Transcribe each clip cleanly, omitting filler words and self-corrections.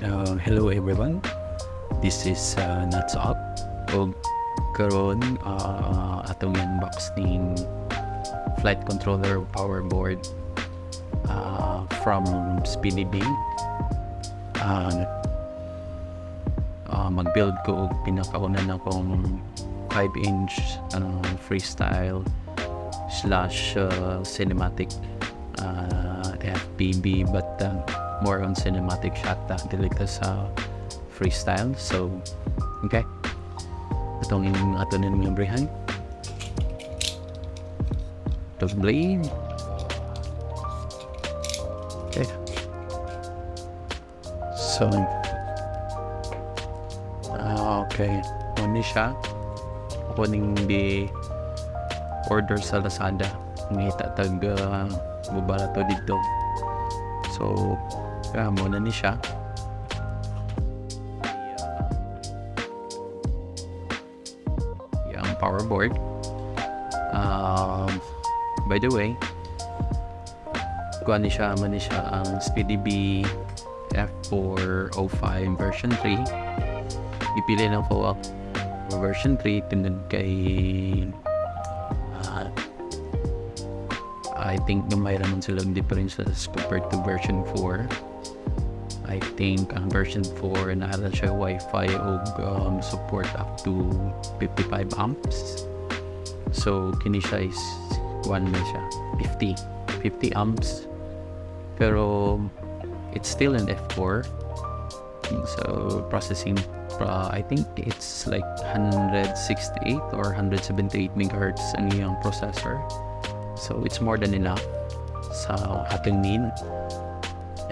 Hello everyone, this is Nuts Up o karon atong unbox ning flight controller power board from Speedybee. Mag-build ko og pinakauna na kong 5-inch freestyle slash cinematic FPV, but more on cinematic shot dili ka sa freestyle. So okay, atong ato na membrihan to blade. Okay, so okay, ano siya ako ning di order sa Lazada, ngita tag mubala to dito. So muna ni siya. Yung power board. By the way, kuha ni siya ang Speedybee F405 version 3. Ipili lang po ang version 3 tinod kay I think may naman silang differences compared to version 4. I think ang version 4 nahala siya Wi-Fi o support up to 55 amps. So kini siya is 1 na siya 50 amps, pero it's still an F4. So processing I think it's like 168 or 178 megahertz ang iyang processor. So it's more than enough sa ating need.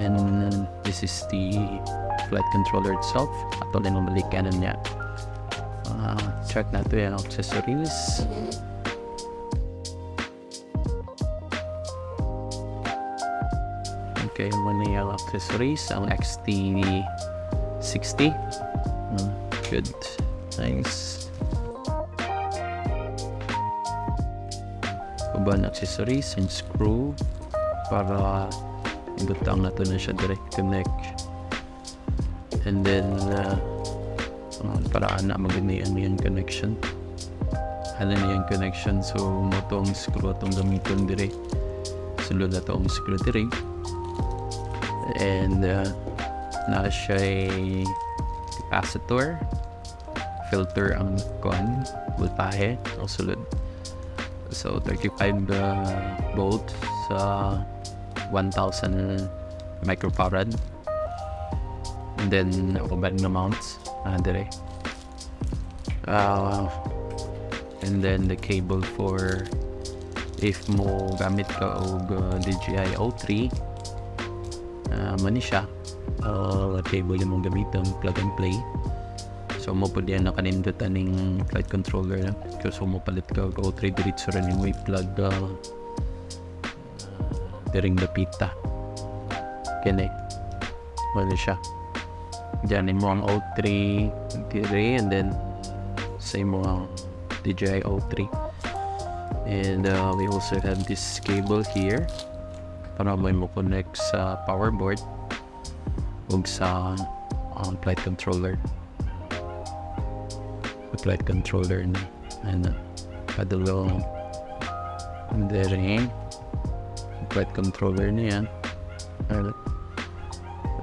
And this is the flight controller itself. Ato lang ang balikanan niya. Check nato yung accessories. Okay, muna yung accessories. Ang XT60. Good. Nice. Uban accessories and screw para ibutang nato na siya direct connect. And then para ana magani ang connection. Ano niyan connection, so mo tong screw atong gamiton dire. Sulod na tong screw dire. And na siya capacitor, filter ang voltahe o sulod. So 35 volt sa 1000 microfarad. And then ubad na mounts dire. And then the cable for if mo gamit ka og DJI O3, mani siya cable yung mong gamitin, plug and play. So mo po diyan nakanindot aning flight controller kasi mo palit ka og O3 diretso rin yung i-plug diring dapita kini wala siya diyan mo ang O3 dire, and then sa mo ang DJI O3. And we also have this cable here para mo connect sa power board ug sa flight controller. Flight controller na and padulong and then flight controller niya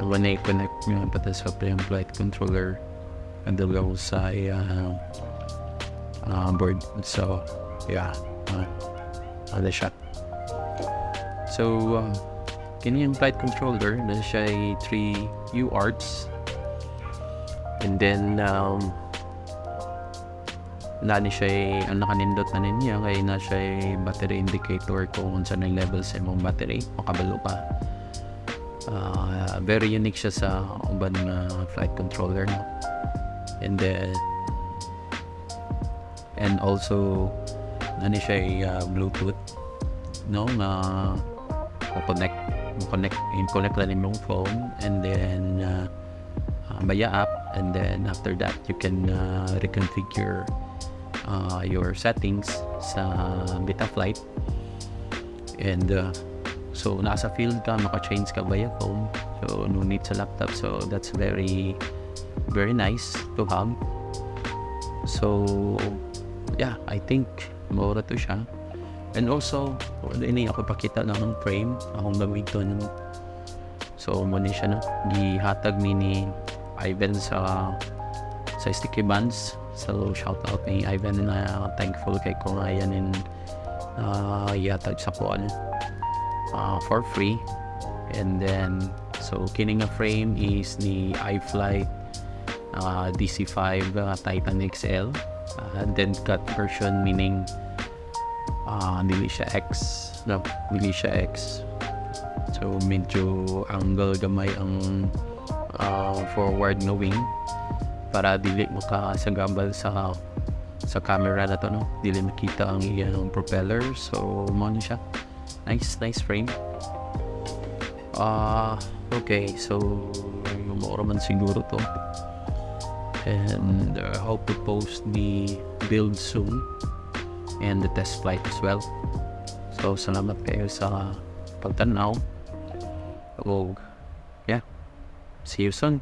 when I connect nyo patasap yung flight controller padulong sa board. So yeah, ano siya. So kini yung flight controller na siya ay 3 UARTs, and then nani siya ang nakanindot na niya kay na siya battery indicator kung unsa na level sa imong battery makabalo pa. Very unique siya sa uban na flight controller, no? And then and also nani siya Bluetooth, no, na connect lang imong phone, and then via app, and then after that you can reconfigure your settings sa Betaflight. And So nasa field ka, maka-change ka via phone, so no need sa laptop. So that's very nice to have. So yeah, I think mura to siya. And also ini ako pakita lang ng frame akong gamiton. So muna siya no, gihatag ni Ivan sa sticky buns. So shout out kay Ivan na thankful kay kung ayan in ihatag sa kuan for free. And then so kining nga frame is ni iFlight DC5 Titan XL, dead cut version, meaning dili siya X. So medyo angle gamay ang forward na wing para dili mo ka sagabal sa camera na to, no? Dili makita ang iyang propeller. So mo siya nice frame. Okay, so mura man siguro to, and I hope to post the build soon and the test flight as well. So salamat kayo sa pagtanaw. So yeah, see you soon.